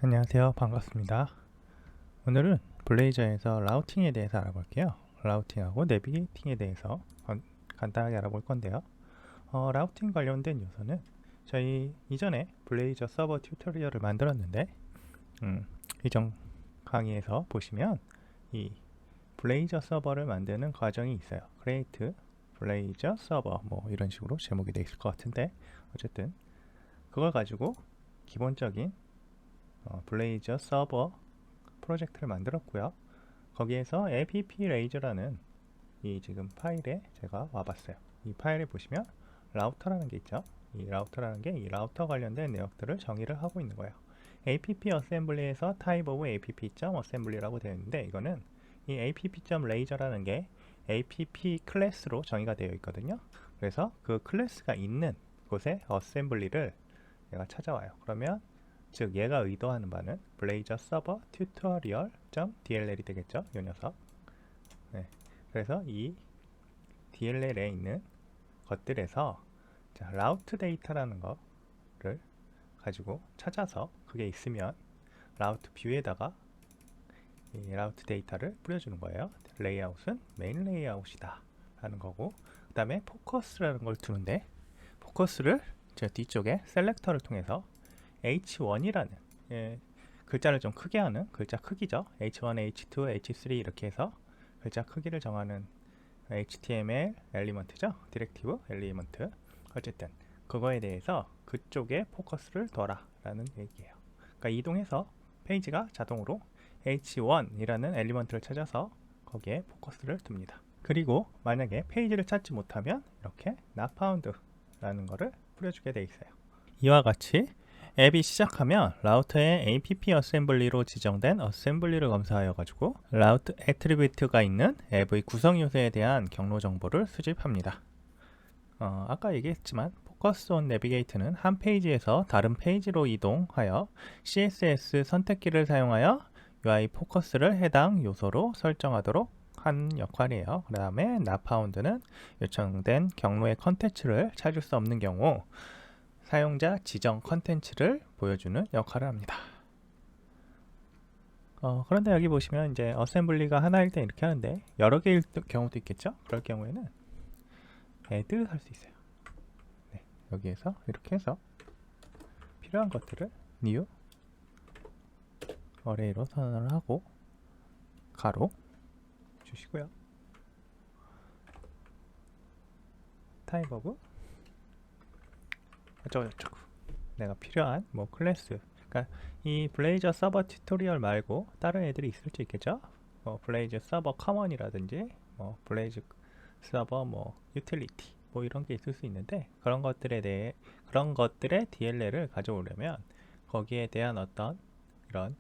안녕하세요. 반갑습니다. 오늘은 블레이저에서 라우팅에 대해서 알아볼게요. 라우팅하고 내비게이팅에 대해서 간단하게 알아볼 건데요. 라우팅 관련된 요소는 저희 이전에 블레이저 서버 튜토리얼을 만들었는데 이전 강의에서 보시면 이 블레이저 서버를 만드는 과정이 있어요. Create 블레이저 서버 뭐 이런 식으로 제목이 되어 있을 것 같은데 어쨌든 그걸 가지고 기본적인 블레이저 서버 프로젝트를 만들었고요. 거기에서 apprazor라는 이 지금 파일에 제가 와봤어요. 이 파일에 보시면 라우터라는 게 있죠. 이 라우터라는 게 이 라우터 관련된 내역들을 정의를 하고 있는 거예요. app-assembly에서 type of app.assembly라고 되어 있는데 이거는 이 app.razor라는 게 app 클래스로 정의가 되어 있거든요. 그래서 그 클래스가 있는 곳에 assembly를 내가 찾아와요. 그러면 즉 얘가 의도하는 바는 블레이저 서버 튜토리얼.dll이 되겠죠. 이 녀석. 네. 그래서 이 DLL에 있는 것들에서 자, 라우트 데이터라는 거를 가지고 찾아서 그게 있으면 라우트 뷰에다가 이 라우트 데이터를 뿌려주는 거예요. 레이아웃은 메인 레이아웃이다 라는 거고 그 다음에 포커스라는 걸 두는데 포커스를 저 뒤쪽에 셀렉터를 통해서 H1이라는 글자를 좀 크게 하는 글자 크기죠. H1, H2, H3 이렇게 해서 글자 크기를 정하는 HTML 엘리먼트죠. 디렉티브 엘리먼트. 어쨌든 그거에 대해서 그쪽에 포커스를 둬라 라는 얘기예요. 그러니까 이동해서 페이지가 자동으로 H1이라는 엘리먼트를 찾아서 거기에 포커스를 둡니다. 그리고 만약에 페이지를 찾지 못하면 이렇게 not found 라는 거를 뿌려주게 돼 있어요. 이와 같이 앱이 시작하면 라우터의 app 어셈블리로 지정된 어셈블리를 검사하여 가지고 라우트 애트리뷰트가 있는 앱의 구성 요소에 대한 경로 정보를 수집합니다. 아까 얘기했지만 포커스 온 내비게이트는 한 페이지에서 다른 페이지로 이동하여 CSS 선택키를 사용하여 UI 포커스를 해당 요소로 설정하도록 한 역할이에요. 그 다음에 not found는 요청된 경로의 컨텐츠를 찾을 수 없는 경우 사용자 지정 컨텐츠를 보여주는 역할을 합니다. 그런데 여기 보시면 이제 어셈블리가 하나일 때 이렇게 하는데 여러 개일 경우도 있겠죠? 그럴 경우에는 add 할 수 있어요. 네, 여기에서 이렇게 해서 필요한 것들을 new array로 선언을 하고 가로 주시고요. type of 어쩌고저쩌고 내가 필요한 뭐 클래스 그러니까 이 블레이저 서버 튜토리얼 말고 다른 애들이 있을 수 있겠죠. 뭐 블레이저 서버 커먼이라든지 뭐 블레이저 서버 뭐 유틸리티 뭐 이런 게 있을 수 있는데 그런 것들에 대해 그런 것들의 DLL을 가져오려면 거기에 대한 어떤 이런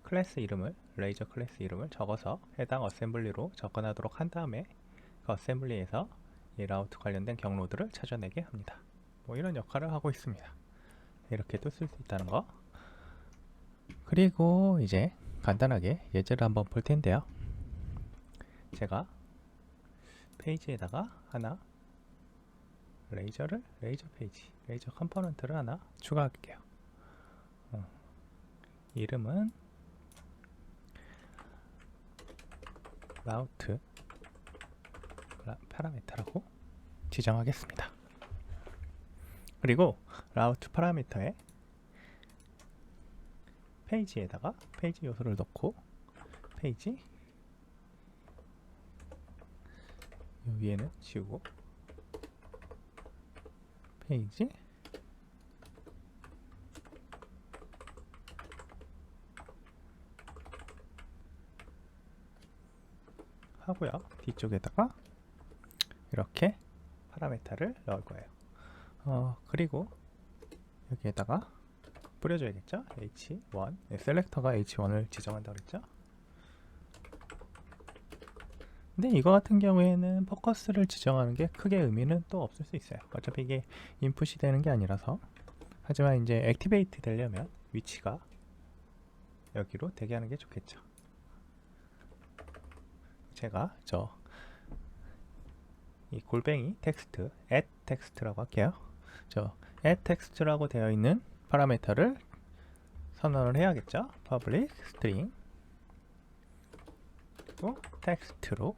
클래스 이름을 레이저 클래스 이름을 적어서 해당 어셈블리로 접근하도록 한 다음에 그 어셈블리에서 이 라우트 관련된 경로들을 찾아내게 합니다. 뭐 이런 역할을 하고 있습니다. 이렇게도 쓸 수 있다는 거. 그리고 이제 간단하게 예제를 한번 볼 텐데요. 제가 페이지에다가 하나 레이저 페이지, 레이저 컴포넌트를 하나 추가할게요. 이름은 라우트 파라미터라고 지정하겠습니다. 그리고 라우트 파라미터에 페이지에다가 페이지 요소를 넣고 페이지 위에는 지우고 페이지 하고요. 뒤쪽에다가 이렇게 파라미터를 넣을 거예요. 그리고 여기에다가 뿌려줘야겠죠? H1 셀렉터가 H1을 지정한다고 그랬죠? 근데 이거 같은 경우에는 포커스를 지정하는 게 크게 의미는 또 없을 수 있어요. 어차피 이게 인풋이 되는 게 아니라서. 하지만 이제 액티베이트 되려면 위치가 여기로 되게 하는 게 좋겠죠. 제가 이 골뱅이 텍스트 add 텍스트라고 할게요. add 텍스트라고 되어 있는 파라미터를 선언을 해야겠죠. public string 그리고 텍스트로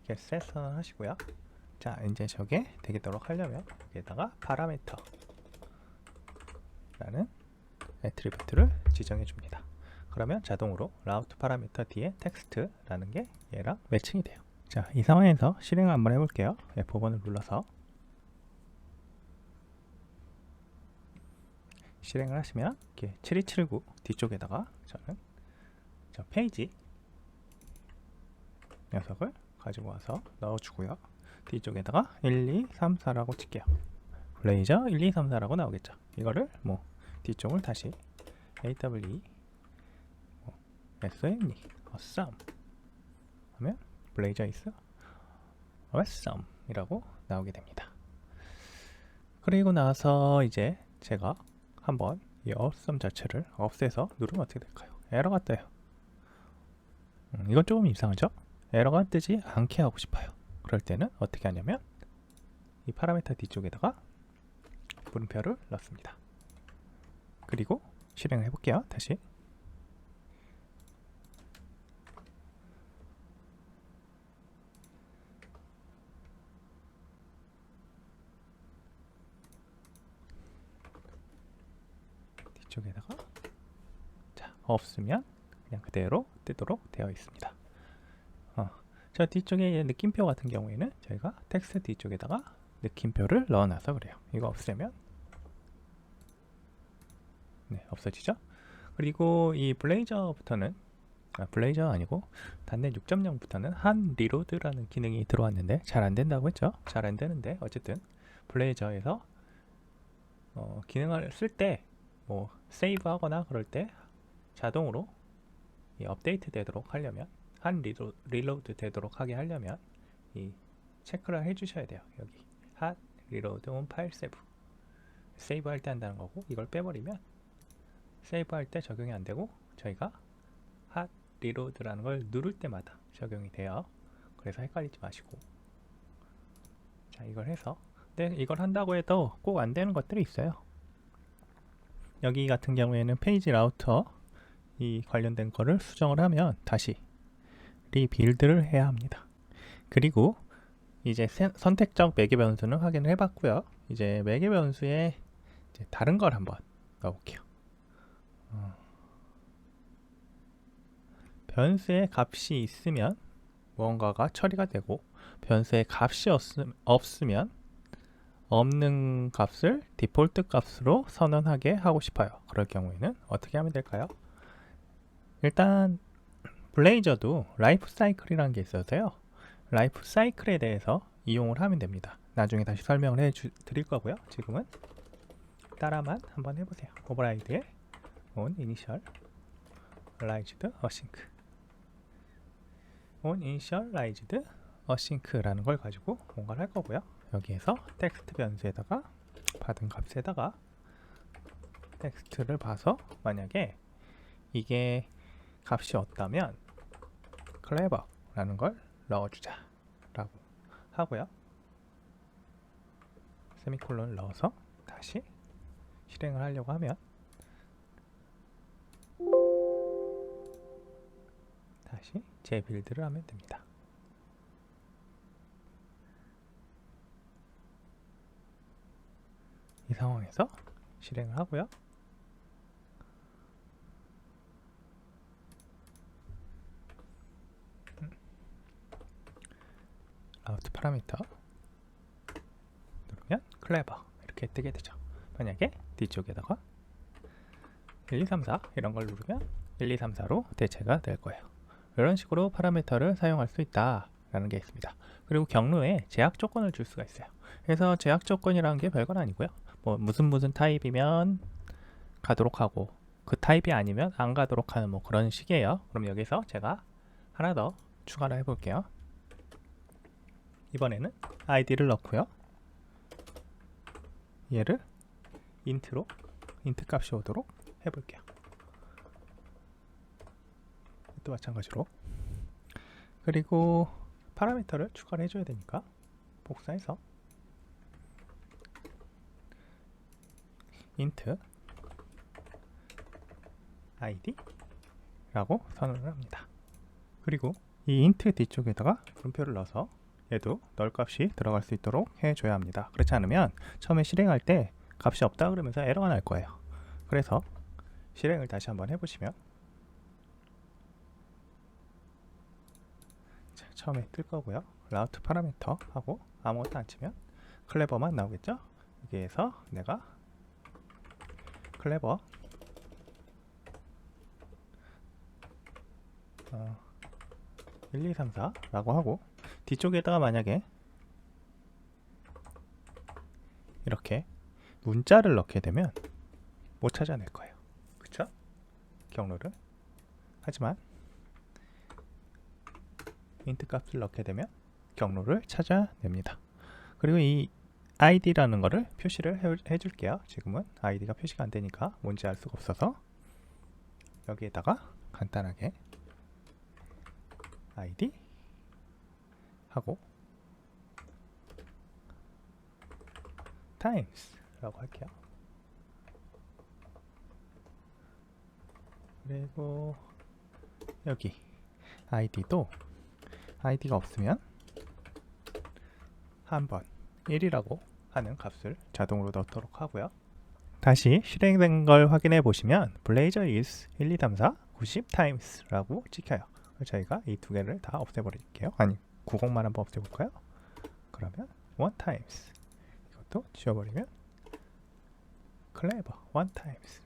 이렇게 셋 선언하시고요. 자, 이제 저게 되도록 하려면 여기에다가 파라미터 라는 애트리뷰트를 지정해 줍니다. 그러면 자동으로 라우트 파라미터 뒤에 텍스트라는 게 얘랑 매칭이 돼요. 자, 이 상황에서 실행을 한번 해볼게요. F5번을 눌러서 실행을 하시면 이렇게 7279 뒤쪽에다가 저는 저 페이지 녀석을 가지고 와서 넣어주고요. 뒤쪽에다가 1, 2, 3, 4라고 칠게요. 블레이저 1, 2, 3, 4라고 나오겠죠. 이거를 뭐 뒤쪽을 다시 AWE SME awesome 하면 블레이저 is awesome 이라고 나오게 됩니다. 그리고 나서 이제 제가 한번 이 awesome 자체를 없애서 누르면 어떻게 될까요? 에러가 떠요. 이건 조금 이상하죠? 에러가 뜨지 않게 하고 싶어요. 그럴 때는 어떻게 하냐면 이 파라미터 뒤쪽에다가 물음표를 넣습니다. 그리고 실행을 해볼게요. 다시 뒤쪽에다가 자, 없으면 그냥 그대로 뜨도록 되어 있습니다. 저 뒤쪽에 느낌표 같은 경우에는 저희가 텍스트 뒤쪽에다가 느낌표를 넣어놔서 그래요. 이거 없애면 네, 없어지죠. 그리고 이 블레이저부터는 블레이저 아니고 단넷 6.0부터는 한 리로드라는 기능이 들어왔는데 잘 안된다고 했죠. 잘 안되는데 어쨌든 블레이저에서 기능을 쓸 때 뭐 세이브 하거나 그럴 때 자동으로 이 업데이트 되도록 하려면 한 리로드 되도록 하게 하려면 이 체크를 해 주셔야 돼요. 여기 핫 리로드 온 파일 세이브 세이브 할 때 한다는 거고, 이걸 빼버리면 세이브 할 때 적용이 안 되고 저희가 핫 리로드라는 걸 누를 때마다 적용이 돼요. 그래서 헷갈리지 마시고, 자, 이걸 해서 근데 이걸 한다고 해도 꼭 안 되는 것들이 있어요. 여기 같은 경우에는 페이지 라우터 이 관련된 거를 수정을 하면 다시 리빌드를 해야 합니다. 그리고 이제 선택적 매개 변수는 확인을 해봤고요. 이제 매개 변수에 이제 다른 걸 한번 넣어볼게요. 변수의 값이 있으면 무언가가 처리가 되고, 변수의 값이 없으면 없는 값을 디폴트 값으로 선언하게 하고 싶어요. 그럴 경우에는 어떻게 하면 될까요? 일단 블레이저도 라이프 사이클이라는 게 있어서요. 라이프 사이클에 대해서 이용을 하면 됩니다. 나중에 다시 설명을 해 드릴 거고요. 지금은 따라만 한번 해보세요. 오버라이드에 on initialized async on initialized async라는 걸 가지고 뭔가를 할 거고요. 여기에서 텍스트 변수에다가 받은 값에다가 텍스트를 봐서 만약에 이게 값이 없다면 clever라는 걸 넣어주자 라고 하고요. 세미콜론을 넣어서 다시 실행을 하려고 하면 다시 재빌드를 하면 됩니다. 이 상황에서 실행을 하고요. 아웃 파라미터 누르면 클레버 이렇게 뜨게 되죠. 만약에 뒤쪽에다가 1, 2, 3, 4 이런 걸 누르면 1, 2, 3, 4로 대체가 될 거예요. 이런 식으로 파라미터를 사용할 수 있다 라는 게 있습니다. 그리고 경로에 제약 조건을 줄 수가 있어요. 그래서 제약 조건이라는 게 별건 아니고요. 뭐 무슨 타입이면 가도록 하고 그 타입이 아니면 안 가도록 하는 뭐 그런 식이에요. 그럼 여기서 제가 하나 더 추가를 해볼게요. 이번에는 id를 넣고요. 얘를 인트 값이 오도록 해볼게요. 또 마찬가지로. 그리고 파라미터를 추가를 해줘야 되니까 복사해서 int id라고 선언을 합니다. 그리고 이 int 뒤쪽에다가 물음표를 넣어서 얘도 널 값이 들어갈 수 있도록 해줘야 합니다. 그렇지 않으면 처음에 실행할 때 값이 없다 그러면서 에러가 날 거예요. 그래서 실행을 다시 한번 해보시면 자, 처음에 뜰 거고요. 라우트 파라미터 하고 아무것도 안 치면 클레버만 나오겠죠. 여기에서 내가 클레버 1, 2, 3, 4 라고 하고 뒤쪽에다가 만약에 이렇게 문자를 넣게 되면 못 찾아낼 거예요. 그쵸? 경로를. 하지만 int 값을 넣게 되면 경로를 찾아냅니다. 그리고 이 id라는 거를 표시를 해줄게요. 지금은 id가 표시가 안 되니까 뭔지 알 수가 없어서 여기에다가 간단하게 id 하고 times 라고 할게요. 그리고 여기 id도 id가 없으면 한번 1이라고 하는 값을 자동으로 넣도록 하고요. 다시 실행된 걸 확인해 보시면 블레이저 is 1, 2, 3, 4, 90 times 라고 찍혀요. 저희가 이 두 개를 다 없애버릴게요. 아니 90만 한번 없애볼까요? 그러면 1 times 이것도 지워버리면 clever 1 times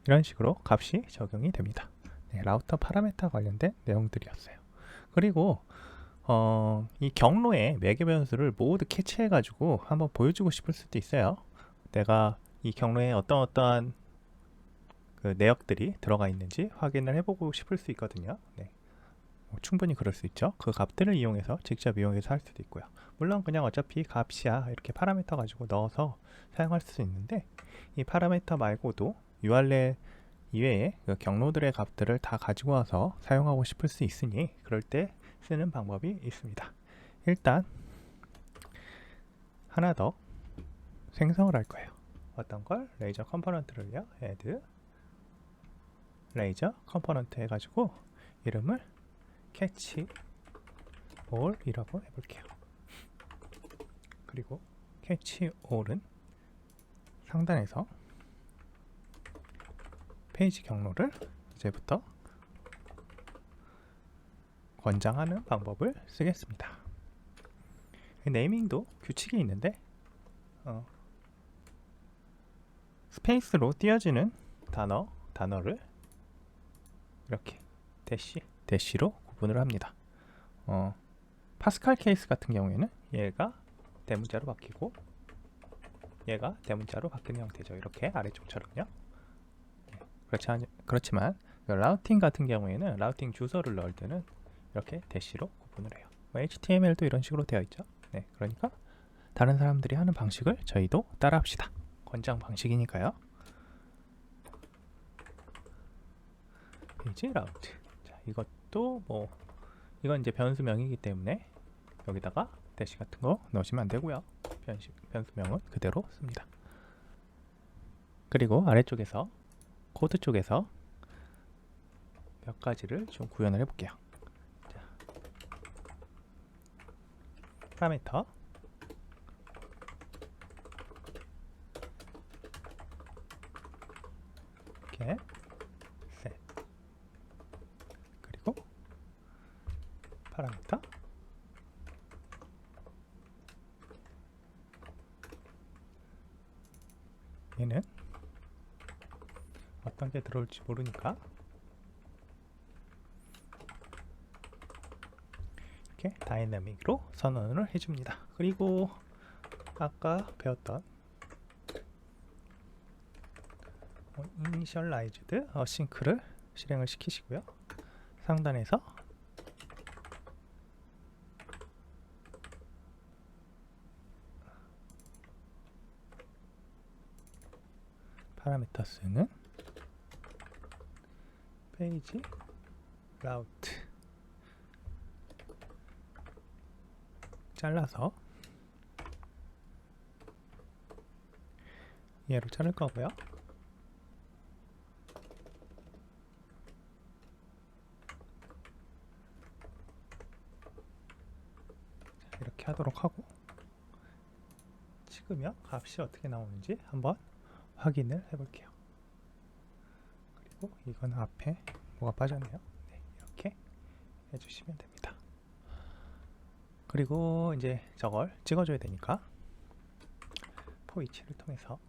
이런 식으로 값이 적용이 됩니다. 네, 라우터 파라미터 관련된 내용들이었어요. 그리고 이 경로에 매개 변수를 모두 캐치해 가지고 한번 보여주고 싶을 수도 있어요. 내가 이 경로에 어떠한 그 내역들이 들어가 있는지 확인을 해보고 싶을 수 있거든요. 네. 충분히 그럴 수 있죠. 그 값들을 이용해서 직접 이용해서 할 수도 있고요. 물론 그냥 어차피 값이야 이렇게 파라미터 가지고 넣어서 사용할 수 있는데 이 파라미터 말고도 URL 이외에 그 경로들의 값들을 다 가지고 와서 사용하고 싶을 수 있으니 그럴 때 쓰는 방법이 있습니다. 일단 하나 더 생성을 할 거예요. 어떤 걸? 레이저 컴포넌트를요. add 레이저 컴포넌트 해가지고 이름을 catch all 이라고 해볼게요. 그리고 catch all은 상단에서 페이지 경로를 이제부터 권장하는 방법을 쓰겠습니다. 네이밍도 규칙이 있는데 스페이스로 띄어지는 단어를 이렇게 대시로 구분을 합니다. 파스칼 케이스 같은 경우에는 얘가 대문자로 바뀌고 얘가 대문자로 바뀌는 형태죠. 이렇게 아래쪽처럼요. 그렇지만 라우팅 같은 경우에는 라우팅 주소를 넣을 때는 이렇게 대시로 구분을 해요. HTML도 이런 식으로 되어 있죠. 네, 그러니까 다른 사람들이 하는 방식을 저희도 따라합시다. 권장 방식이니까요. 페이지 라우트. 자, 이것도 이건 이제 변수명이기 때문에 여기다가 대시 같은 거 넣으시면 안 되고요. 변수명은 그대로 씁니다. 그리고 아래쪽에서 코드 쪽에서 몇 가지를 좀 구현을 해볼게요. 자, 파라미터 이렇게 셋 그리고 파라미터 얘는 어떤 게 들어올지 모르니까 이렇게 다이내믹으로 선언을 해줍니다. 그리고 아까 배웠던 initialized async를 실행을 시키시고요. 상단에서 파라미터스는 페이지 라우트 잘라서 얘로 자를 거고요. 하도록 하고, 찍으면 값이 어떻게 나오는지 한번 확인을 해볼게요. 그리고 이건 앞에 뭐가 빠졌네요. 네, 이렇게 해주시면 됩니다. 그리고 이제 저걸 찍어줘야 되니까 포이치를 통해서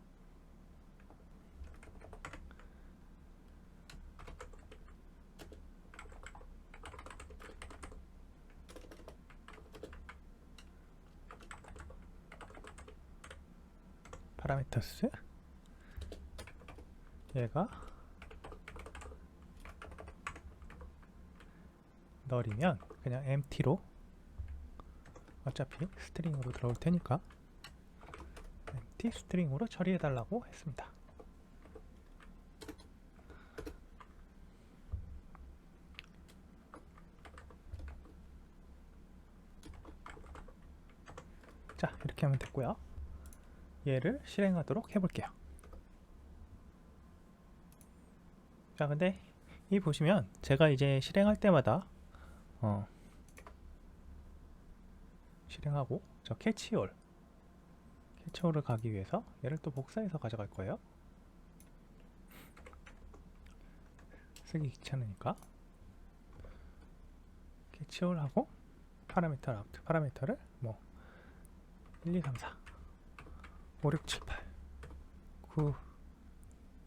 파라미터스, 얘가 널이면 그냥 empty로, 어차피 스트링으로 들어올 테니까 empty 스트링으로 처리해 달라고 했습니다. 자, 이렇게 하면 됐고요. 얘를 실행하도록 해볼게요. 자, 근데 이 보시면 제가 이제 실행할 때마다 실행하고 저 캐치올을 가기 위해서 얘를 또 복사해서 가져갈 거예요. 쓰기 귀찮으니까 캐치올하고 파라미터를 뭐 1, 2, 3, 4 5, 6, 7, 8 9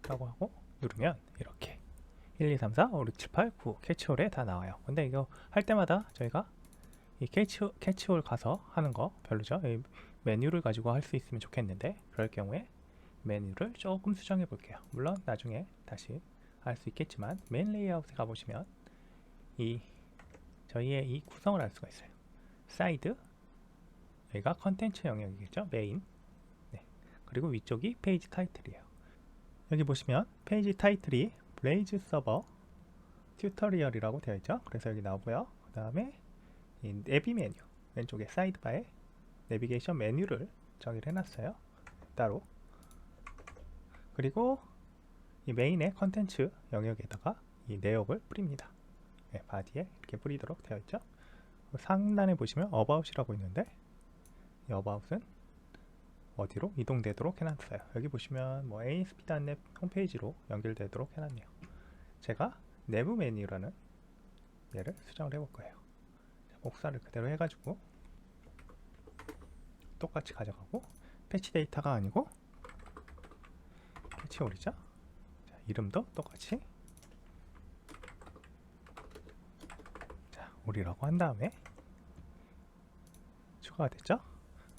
라고 하고 누르면 이렇게 1, 2, 3, 4, 5, 6, 7, 8, 9 캐치홀에 다 나와요. 근데 이거 할 때마다 저희가 이 캐치홀 가서 하는 거 별로죠. 이 메뉴를 가지고 할 수 있으면 좋겠는데, 그럴 경우에 메뉴를 조금 수정해 볼게요. 물론 나중에 다시 할 수 있겠지만, 메인 레이아웃에 가보시면 저희의 이 구성을 알 수가 있어요. 사이드, 여기가 컨텐츠 영역이겠죠. 메인. 네. 그리고 위쪽이 페이지 타이틀이에요. 여기 보시면 페이지 타이틀이 블레이즈 서버 튜토리얼이라고 되어 있죠. 그래서 여기 나오고요. 그 다음에 이 내비 메뉴 왼쪽에 사이드바에 내비게이션 메뉴를 정의를 해놨어요. 따로. 그리고 이 메인의 컨텐츠 영역에다가 이 내역을 뿌립니다. 네, 바디에 이렇게 뿌리도록 되어 있죠. 상단에 보시면 about이라고 있는데, 이 about은 어디로 이동되도록 해놨어요. 여기 보시면 뭐 ASP.NET 홈페이지로 연결되도록 해놨네요. 제가 내부 메뉴라는 얘를 수정을 해볼 거예요. 복사를 그대로 해가지고 똑같이 가져가고, 패치 데이터가 아니고 패치홀이죠. 자, 이름도 똑같이 자, 올이라고 한 다음에 추가가 됐죠.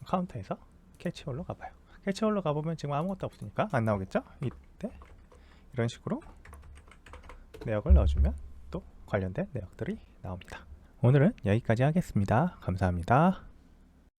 카운터에서 캐치홀로 가봐요. 캐치홀로 가보면 지금 아무것도 없으니까 안 나오겠죠. 이때 이런 식으로 내역을 넣어주면 또 관련된 내역들이 나옵니다. 오늘은 여기까지 하겠습니다. 감사합니다.